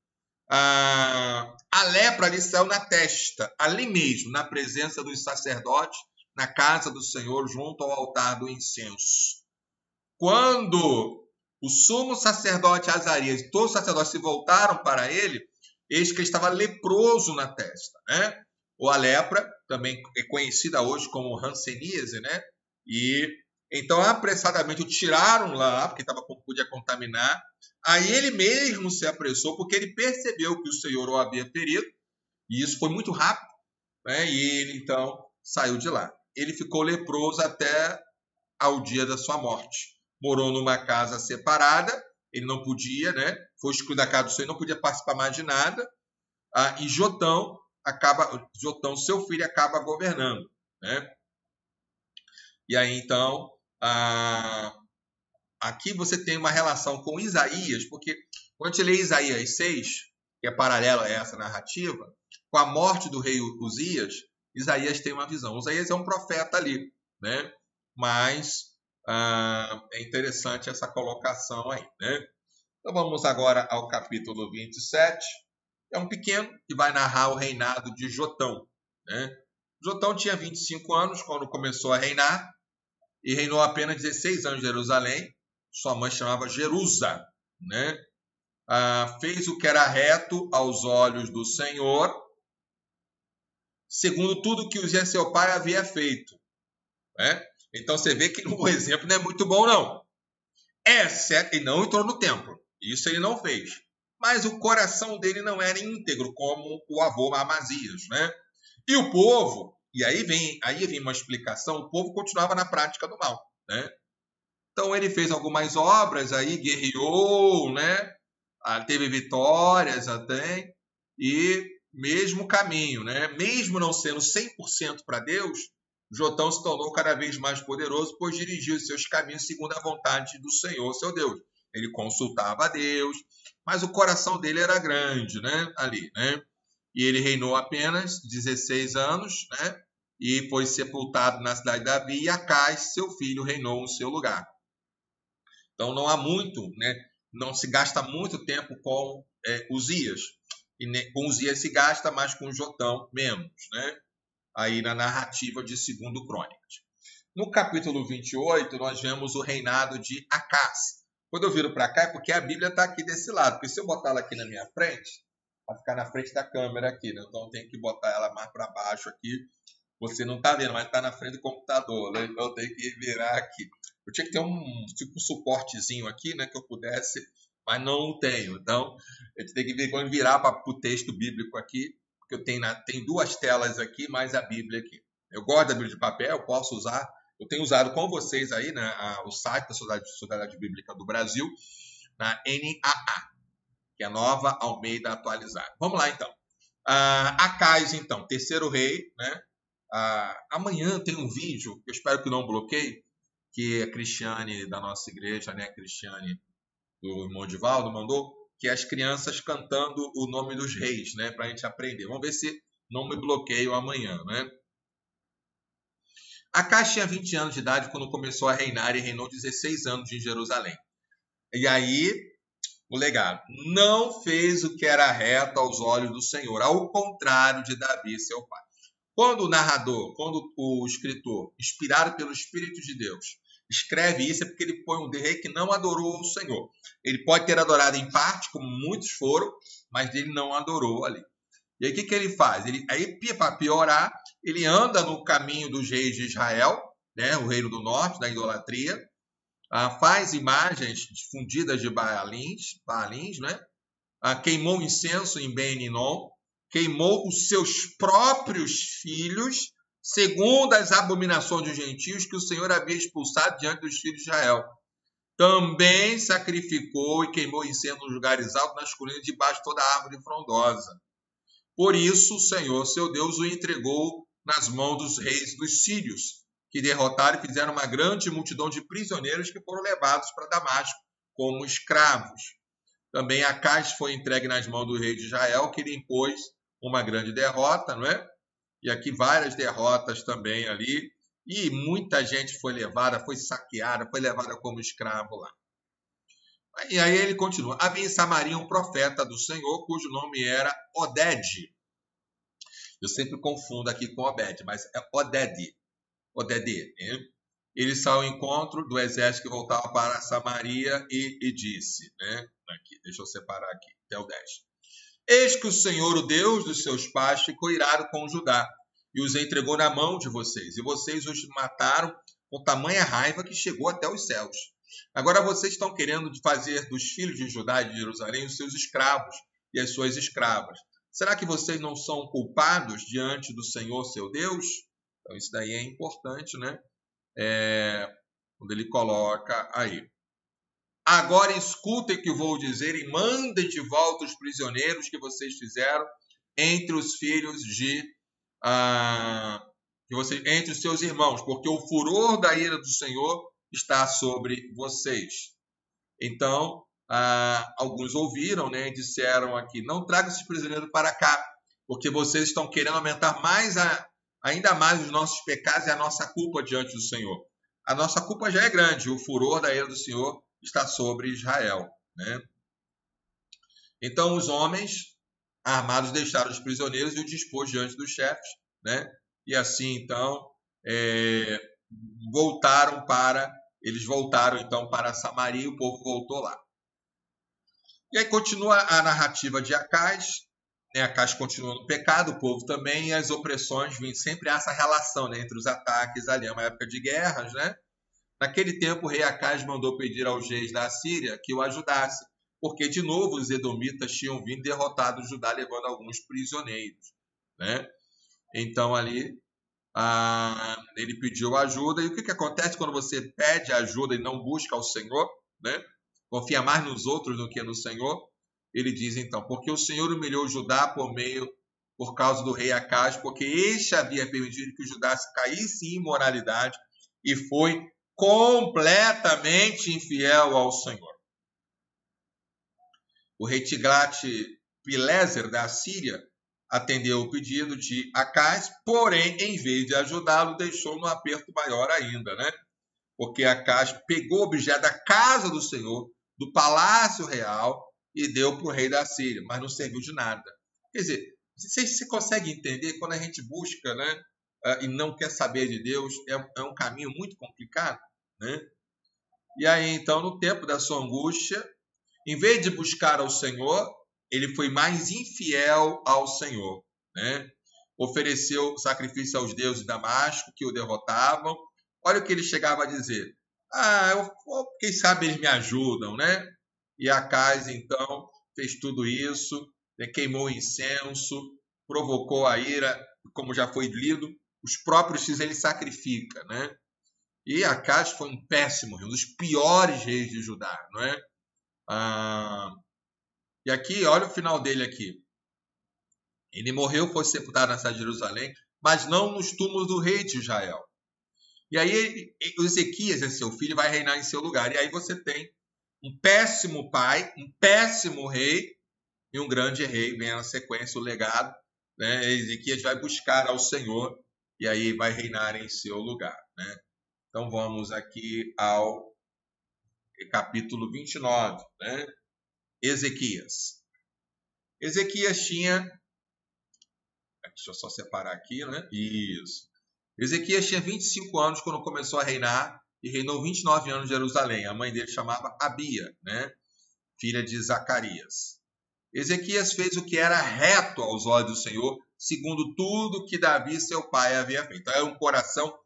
A lepra lhe saiu na testa, ali mesmo, na presença dos sacerdotes, na casa do Senhor, junto ao altar do incenso. Quando o sumo sacerdote Azarias e todos os sacerdotes se voltaram para ele, eis que ele estava leproso na testa, né? Ou a lepra, também é conhecida hoje como hanseníase, né? E então apressadamente o tiraram lá, porque podia contaminar. Aí ele mesmo se apressou, porque ele percebeu que o Senhor o havia ferido, e isso foi muito rápido, né? E ele então saiu de lá. Ele ficou leproso até ao dia da sua morte. Morou numa casa separada, ele não podia, né? Foi excluído da casa do Senhor, não podia participar mais de nada. E Jotão, seu filho, acaba governando, né? E aí, então, aqui você tem uma relação com Isaías, porque quando a gente lê Isaías 6, que é paralela a essa narrativa, com a morte do rei Uzias, Isaías tem uma visão. Uzias é um profeta ali, né? Mas é interessante essa colocação aí, né? Então vamos agora ao capítulo 27. É um pequeno que vai narrar o reinado de Jotão, né? Jotão tinha 25 anos quando começou a reinar e reinou apenas 16 anos em Jerusalém. Sua mãe chamava Jerusa, né? Fez o que era reto aos olhos do Senhor, segundo tudo que Uzias seu pai havia feito, né? Então você vê que o exemplo não é muito bom, não. Ele não entrou no templo, isso ele não fez. Mas o coração dele não era íntegro, como o avô Amazias, né? E o povo, e aí vem uma explicação, o povo continuava na prática do mal, né? Então ele fez algumas obras aí, guerreou, né? Teve vitórias até, e mesmo caminho, né? Mesmo não sendo 100% para Deus, Jotão se tornou cada vez mais poderoso, pois dirigiu seus caminhos segundo a vontade do Senhor, seu Deus. Ele consultava a Deus, mas o coração dele era grande, né? Ali, né? E ele reinou apenas 16 anos, né? E foi sepultado na cidade de Davi, e Acais, seu filho, reinou no seu lugar. Então não há muito, né? Não se gasta muito tempo com Uzias. E com Uzias se gasta, mas com Jotão menos, né? Aí na narrativa de 2 Crônicas. No capítulo 28, nós vemos o reinado de Acás. Quando eu viro para cá, é porque a Bíblia está aqui desse lado. Porque se eu botar ela aqui na minha frente, vai ficar na frente da câmera aqui, né? Então eu tenho que botar ela mais para baixo aqui. Você não está vendo, mas está na frente do computador, né? Então eu tenho que virar aqui. Eu tinha que ter um suportezinho aqui, né? Que eu pudesse, mas não tenho. Então, a gente tem que virar para o texto bíblico aqui, porque eu tenho 2 telas aqui, mais a Bíblia aqui. Eu gosto da Bíblia de papel, eu posso usar. Eu tenho usado com vocês aí, né, o site da Sociedade Bíblica do Brasil, na NAA, que é a Nova Almeida Atualizada. Vamos lá, então. Acais, então, 3º rei, né? Amanhã tem um vídeo, que eu espero que não bloqueie, que a Cristiane da nossa igreja, né, a Cristiane do irmão Divaldo, mandou, que é as crianças cantando o nome dos reis, né, para a gente aprender. Vamos ver se não me bloqueio amanhã, né? Acais tinha 20 anos de idade quando começou a reinar e reinou 16 anos em Jerusalém. E aí, o legado. Não fez o que era reto aos olhos do Senhor, ao contrário de Davi, seu pai. Quando o escritor, inspirado pelo Espírito de Deus, escreve isso, é porque ele foi um rei que não adorou o Senhor. Ele pode ter adorado em parte, como muitos foram, mas ele não adorou ali. E aí o que ele faz? Para piorar, ele anda no caminho dos reis de Israel, né, o reino do norte, da idolatria, faz imagens difundidas de Baalins, né? Queimou incenso em Ben-Hinom, queimou os seus próprios filhos, segundo as abominações dos gentios que o Senhor havia expulsado diante dos filhos de Israel. Também sacrificou e queimou incenso nos lugares altos, nas colinas, debaixo de toda a árvore frondosa. Por isso o Senhor, seu Deus, o entregou nas mãos dos reis dos sírios, que derrotaram e fizeram uma grande multidão de prisioneiros que foram levados para Damasco como escravos. Também Acais foi entregue nas mãos do rei de Israel, que lhe impôs uma grande derrota, não é? E aqui várias derrotas também ali. E muita gente foi levada, foi saqueada, foi levada como escravo lá. E aí ele continua. Havia em Samaria um profeta do Senhor, cujo nome era Oded. Eu sempre confundo aqui com Obed, mas é Oded. Oded. Né? Ele saiu ao encontro do exército que voltava para Samaria e disse, né? Aqui, deixa eu separar aqui, até o 10. Eis que o Senhor, o Deus dos seus pais, ficou irado com Judá e os entregou na mão de vocês. E vocês os mataram com tamanha raiva que chegou até os céus. Agora vocês estão querendo fazer dos filhos de Judá e de Jerusalém os seus escravos e as suas escravas. Será que vocês não são culpados diante do Senhor, seu Deus? Então isso daí é importante, né? Quando ele coloca aí. Agora escutem o que vou dizer e mandem de volta os prisioneiros que vocês fizeram entre os filhos de... entre os seus irmãos, porque o furor da ira do Senhor está sobre vocês. Então, alguns ouviram, né, e disseram aqui, não traga esses prisioneiros para cá, porque vocês estão querendo aumentar ainda mais os nossos pecados e a nossa culpa diante do Senhor. A nossa culpa já é grande, o furor da ira do Senhor está sobre Israel. Né? Então, os homens armados deixaram os prisioneiros e o dispôs diante dos chefes. Né? E assim, então, eles voltaram então para Samaria e o povo voltou lá. E aí continua a narrativa de Acaz. Acaz continua no pecado, o povo também, e as opressões vêm sempre essa relação, né, entre os ataques ali. É uma época de guerras, né? Naquele tempo, o rei Acaz mandou pedir aos reis da Síria que o ajudasse, porque de novo os edomitas tinham vindo derrotado Judá, levando alguns prisioneiros. Né? Então ali ele pediu ajuda. E o que acontece quando você pede ajuda e não busca ao Senhor? Né? Confia mais nos outros do que no Senhor? Ele diz então, porque o Senhor humilhou Judá por causa do rei Acaz, porque este havia permitido que Judá caísse em imoralidade e foi completamente infiel ao Senhor. O rei Tiglat-Pileser da Síria atendeu o pedido de Acaz, porém, em vez de ajudá-lo, deixou no aperto maior ainda, né? Porque Acaz pegou o objeto da casa do Senhor, do palácio real, e deu para o rei da Síria, mas não serviu de nada. Quer dizer, você consegue entender quando a gente busca, né, e não quer saber de Deus, é um caminho muito complicado, né? E aí, então, no tempo da sua angústia, em vez de buscar ao Senhor, ele foi mais infiel ao Senhor, né? Ofereceu sacrifício aos deuses de Damasco, que o derrotavam. Olha o que ele chegava a dizer. Quem sabe eles me ajudam, né? E Acaz, então, fez tudo isso, queimou incenso, provocou a ira, como já foi lido, os próprios filhos ele sacrifica, né? E Acaz foi um péssimo rei, um dos piores reis de Judá, não é? E aqui, olha o final dele aqui. Ele morreu, foi sepultado na cidade de Jerusalém, mas não nos túmulos do rei de Israel. E aí, Ezequias, seu filho, vai reinar em seu lugar. E aí você tem um péssimo pai, um péssimo rei e um grande rei. Vem na sequência o legado. Né? Ezequias vai buscar ao Senhor e aí vai reinar em seu lugar. Né? Então vamos aqui ao capítulo 29. Né? Ezequias. Ezequias tinha... Deixa eu só separar aqui, né? Isso. Ezequias tinha 25 anos quando começou a reinar e reinou 29 anos em Jerusalém. A mãe dele chamava Abia, né? Filha de Zacarias. Ezequias fez o que era reto aos olhos do Senhor, segundo tudo que Davi, seu pai, havia feito. Então, era um coração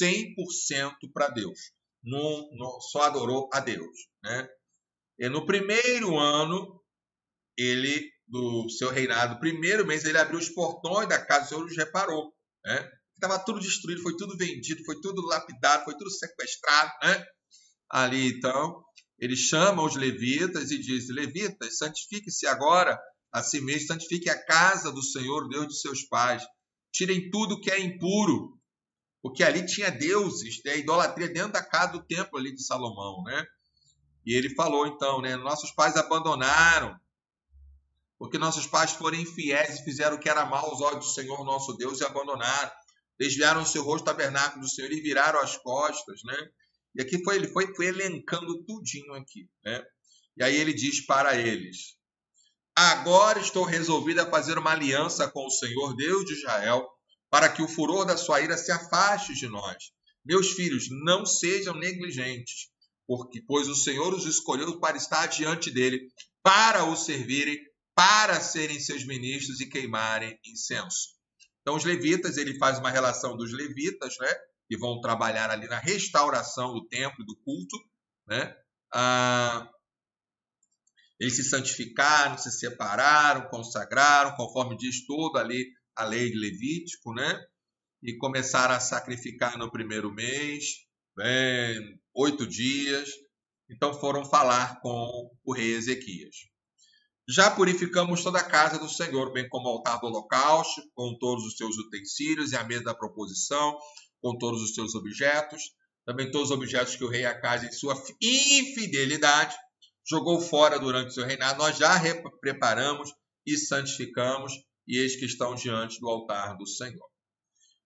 100% para Deus. Só adorou a Deus. Né? E no primeiro ano do seu reinado, no primeiro mês, ele abriu os portões da casa do Senhor e os reparou. Né? Estava tudo destruído, foi tudo vendido, foi tudo lapidado, foi tudo sequestrado. Né? Ali, então, ele chama os levitas e diz: levitas, santifique-se agora a si mesmo, santifique a casa do Senhor, Deus de seus pais. Tirem tudo que é impuro, porque ali tinha deuses, né? Idolatria dentro da casa do templo ali de Salomão. Né? E ele falou, então, né? Nossos pais abandonaram, porque nossos pais foram infiéis e fizeram o que era mal aos olhos do Senhor nosso Deus e abandonaram. Desviaram o seu rosto do tabernáculo do Senhor e viraram as costas, né? E aqui ele foi elencando tudinho aqui, né? E aí ele diz para eles: agora estou resolvido a fazer uma aliança com o Senhor Deus de Israel, para que o furor da sua ira se afaste de nós. Meus filhos, não sejam negligentes, pois o Senhor os escolheu para estar diante dele, para o servirem, para serem seus ministros e queimarem incenso. Então, os levitas, ele faz uma relação dos levitas, né, que vão trabalhar ali na restauração do templo e do culto, né? Eles se santificaram, se separaram, consagraram, conforme diz toda ali a lei de Levítico, né? E começaram a sacrificar no primeiro mês, 8 dias. Então foram falar com o rei Ezequias. Já purificamos toda a casa do Senhor, bem como o altar do holocausto, com todos os seus utensílios e a mesa da proposição, com todos os seus objetos. Também todos os objetos que o rei Acaz, em sua infidelidade, jogou fora durante o seu reinado, nós já preparamos e santificamos, e eis que estão diante do altar do Senhor.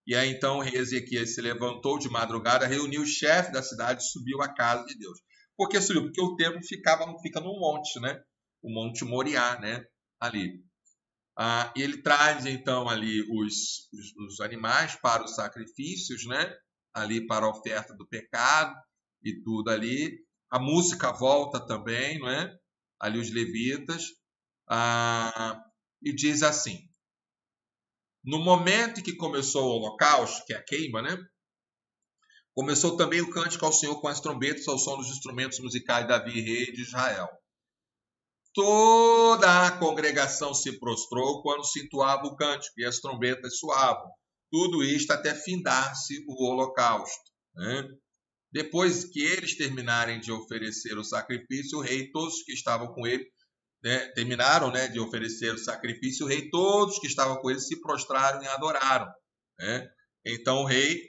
E aí então o rei Ezequias se levantou de madrugada, reuniu os chefes da cidade e subiu à casa de Deus. Por que subiu? Porque o templo fica num monte, né? O Monte Moriá, né? Ali. E ele traz então ali os animais para os sacrifícios, né? Ali para a oferta do pecado e tudo ali. A música volta também, não é? Ali os levitas. E diz assim: no momento em que começou o holocausto, que é a queima, né? Começou também o cântico ao Senhor com as trombetas, ao som dos instrumentos musicais de Davi, rei de Israel. Toda a congregação se prostrou quando se entoava o cântico e as trombetas soavam. Tudo isto até findar-se o holocausto, né? Depois que eles terminarem de oferecer o sacrifício, o rei e todos que estavam com ele, né, terminaram, né, de oferecer o sacrifício, o rei e todos que estavam com ele se prostraram e adoraram, né? Então o rei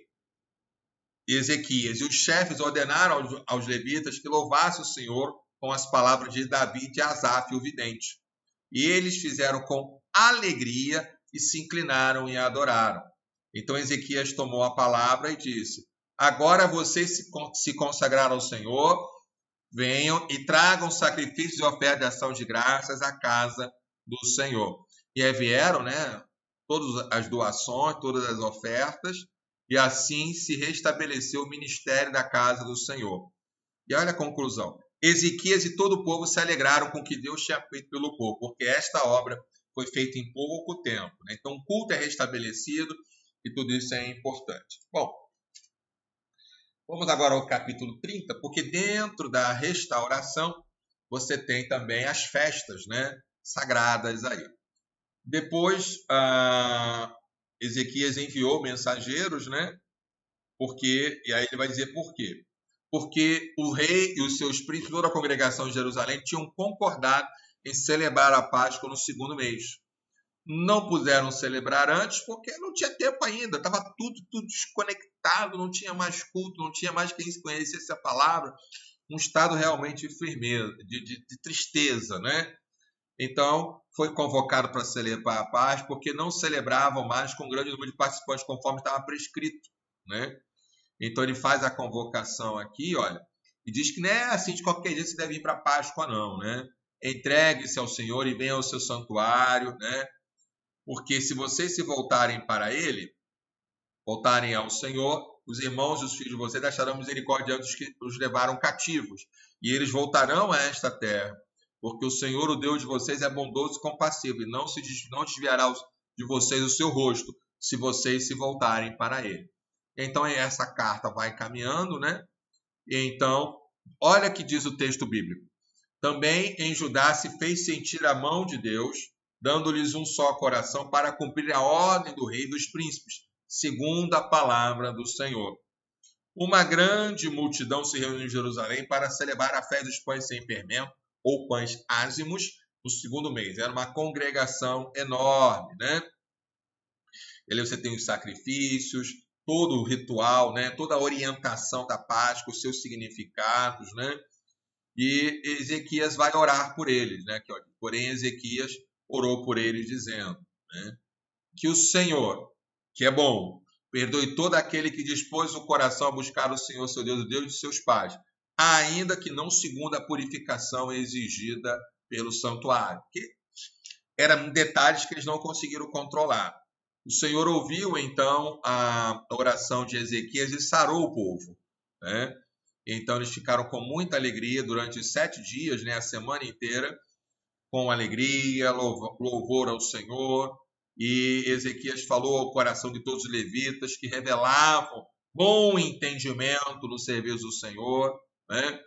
Ezequias e os chefes ordenaram aos levitas que louvassem o Senhor com as palavras de Davi e de Asaf, o vidente. E eles fizeram com alegria e se inclinaram e adoraram. Então Ezequias tomou a palavra e disse: agora vocês se consagraram ao Senhor, venham e tragam sacrifícios e ofertas de ação de graças à casa do Senhor. E aí vieram, né, todas as doações, todas as ofertas, e assim se restabeleceu o ministério da casa do Senhor. E olha a conclusão. Ezequias e todo o povo se alegraram com o que Deus tinha feito pelo povo, porque esta obra foi feita em pouco tempo, né? Então o culto é restabelecido e tudo isso é importante. Bom, vamos agora ao capítulo 30, porque dentro da restauração você tem também as festas, né, sagradas aí. Depois, Ezequias enviou mensageiros, né? E aí ele vai dizer por quê. Porque o rei e os seus príncipes, toda a congregação de Jerusalém, tinham concordado em celebrar a Páscoa no segundo mês. Não puderam celebrar antes porque não tinha tempo ainda, estava tudo desconectado, não tinha mais culto, não tinha mais quem conhecesse a palavra, um estado realmente de firmeza, de tristeza, né? Então, foi convocado para celebrar a Páscoa porque não celebravam mais com um grande número de participantes, conforme estava prescrito, né? Então ele faz a convocação aqui, olha, e diz que não é assim de qualquer jeito você deve ir para a Páscoa, não, né? Entregue-se ao Senhor e venha ao seu santuário, né? Porque se vocês se voltarem para ele, voltarem ao Senhor, os irmãos e os filhos de vocês acharão misericórdia dos que os levaram cativos, e eles voltarão a esta terra, porque o Senhor, o Deus de vocês, é bondoso e compassivo, e não desviará de vocês o seu rosto, se vocês se voltarem para ele. Então, essa carta vai caminhando, né? E então, olha que diz o texto bíblico. Também em Judá se fez sentir a mão de Deus, dando-lhes um só coração para cumprir a ordem do rei e dos príncipes, segundo a palavra do Senhor. Uma grande multidão se reuniu em Jerusalém para celebrar a festa dos pães sem fermento, ou pães ázimos, no segundo mês. Era uma congregação enorme, né? E ali você tem os sacrifícios, todo o ritual, né? Toda a orientação da Páscoa, os seus significados, né? E Ezequias vai orar por eles, né? Porém, Ezequias orou por eles dizendo, né, que o Senhor, que é bom, perdoe todo aquele que dispôs o coração a buscar o Senhor, seu Deus, o Deus de seus pais, ainda que não segundo a purificação exigida pelo santuário, que eram detalhes que eles não conseguiram controlar. O Senhor ouviu, então, a oração de Ezequias e sarou o povo, né? Então, eles ficaram com muita alegria durante os 7 dias, né, a semana inteira, com alegria, louvor ao Senhor. E Ezequias falou ao coração de todos os levitas que revelavam bom entendimento no serviço do Senhor, né?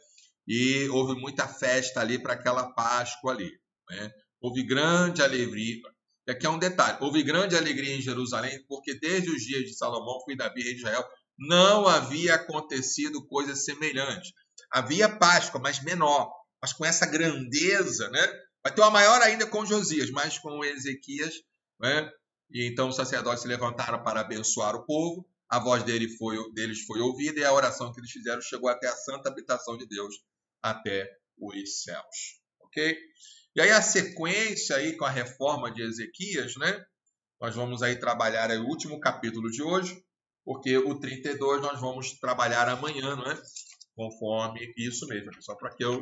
E houve muita festa ali para aquela Páscoa ali, né? Houve grande alegria. E aqui é um detalhe: houve grande alegria em Jerusalém, porque desde os dias de Salomão, filho de Davi, rei de Israel, não havia acontecido coisa semelhante. Havia Páscoa, mas menor, mas com essa grandeza, né? Vai ter uma maior ainda com Josias, mas com Ezequias, né? E então os sacerdotes se levantaram para abençoar o povo, a voz deles foi ouvida e a oração que eles fizeram chegou até a santa habitação de Deus, até os céus. Ok? E aí a sequência aí com a reforma de Ezequias, né? Nós vamos aí trabalhar aí o último capítulo de hoje, porque o 32 nós vamos trabalhar amanhã, não é? Conforme isso mesmo, só para que eu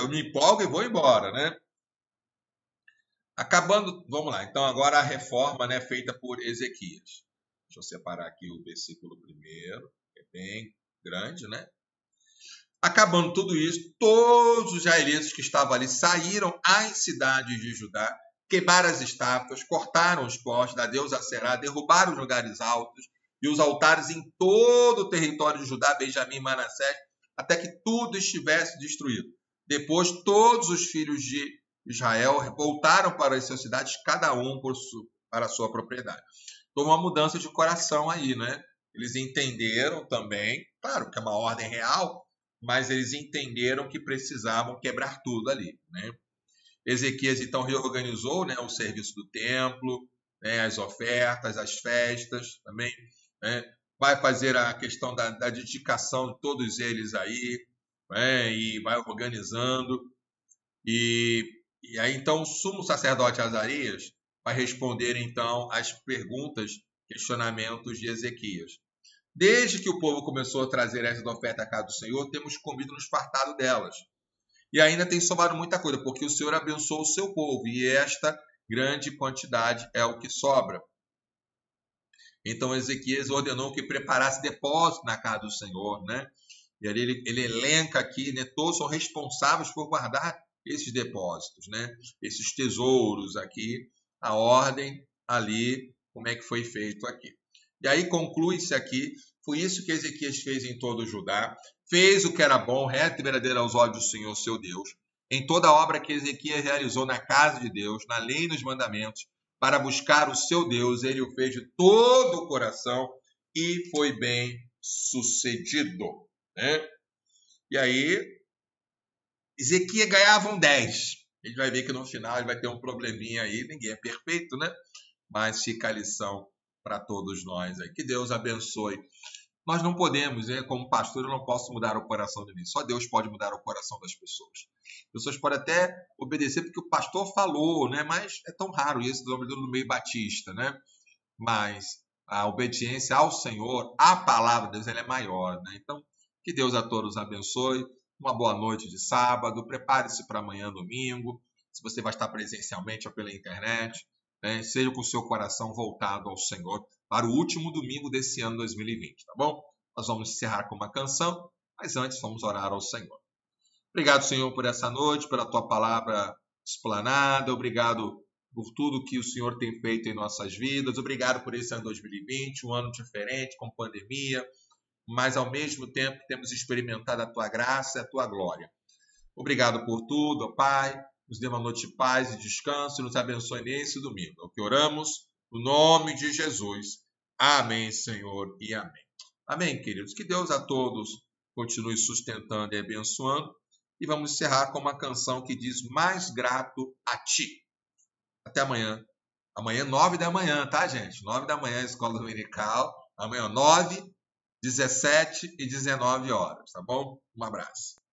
me empolgo e vou embora, né? Acabando, vamos lá. Então agora a reforma, né, feita por Ezequias. Deixa eu separar aqui o versículo primeiro, que é bem grande, né? Acabando tudo isso, todos os israelitas que estavam ali saíram às cidades de Judá, queimaram as estátuas, cortaram os postes da deusa Aserá, derrubaram os lugares altos e os altares em todo o território de Judá, Benjamim e Manassés, até que tudo estivesse destruído. Depois, todos os filhos de Israel voltaram para as suas cidades, cada um para a sua propriedade. Então, uma mudança de coração aí, né? Eles entenderam também, claro que é uma ordem real, mas eles entenderam que precisavam quebrar tudo ali, né? Ezequias, então, reorganizou, né, o serviço do templo, né, as ofertas, as festas também, né? Vai fazer a questão da dedicação de todos eles aí, né, e vai organizando. E aí, então, o sumo sacerdote Azarias vai responder, então, às perguntas, questionamentos de Ezequias. Desde que o povo começou a trazer essa oferta à casa do Senhor, temos comido nos fartado delas. E ainda tem sobrado muita coisa, porque o Senhor abençoou o seu povo, e esta grande quantidade é o que sobra. Então Ezequias ordenou que preparasse depósito na casa do Senhor, né? E ali ele elenca aqui, né? Todos são responsáveis por guardar esses depósitos, né? Esses tesouros aqui, a ordem ali, como é que foi feito aqui. E aí conclui-se aqui, foi isso que Ezequias fez em todo o Judá, fez o que era bom, reto e verdadeiro aos olhos do Senhor, seu Deus, em toda a obra que Ezequias realizou na casa de Deus, na lei e nos mandamentos, para buscar o seu Deus, ele o fez de todo o coração e foi bem sucedido, né? E aí, Ezequias ganhava 10. A gente vai ver que no final ele vai ter um probleminha aí, ninguém é perfeito, né? Mas fica a lição para todos nós aí. Que Deus abençoe. Nós não podemos, né? Como pastor, eu não posso mudar o coração de ninguém. Só Deus pode mudar o coração das pessoas. As pessoas podem até obedecer porque o pastor falou, né? Mas é tão raro isso no meio batista, né? Mas a obediência ao Senhor, à palavra de Deus, ela é maior, né? Então, que Deus a todos abençoe. Uma boa noite de sábado. Prepare-se para amanhã, domingo. Se você vai estar presencialmente ou pela internet, né? Seja com o seu coração voltado ao Senhor para o último domingo desse ano 2020, tá bom? Nós vamos encerrar com uma canção, mas antes vamos orar ao Senhor. Obrigado, Senhor, por essa noite, pela Tua palavra explanada. Obrigado por tudo que o Senhor tem feito em nossas vidas. Obrigado por esse ano 2020, um ano diferente, com pandemia, mas ao mesmo tempo temos experimentado a Tua graça e a Tua glória. Obrigado por tudo, ó Pai. Nos dê uma noite de paz e descanso e nos abençoe nesse domingo. É o que oramos, no nome de Jesus. Amém, Senhor, e amém. Amém, queridos. Que Deus a todos continue sustentando e abençoando. E vamos encerrar com uma canção que diz: Mais grato a ti. Até amanhã. Amanhã, 9 da manhã, tá, gente? 9 da manhã, escola dominical. Amanhã, 9, 17 e 19 horas, tá bom? Um abraço.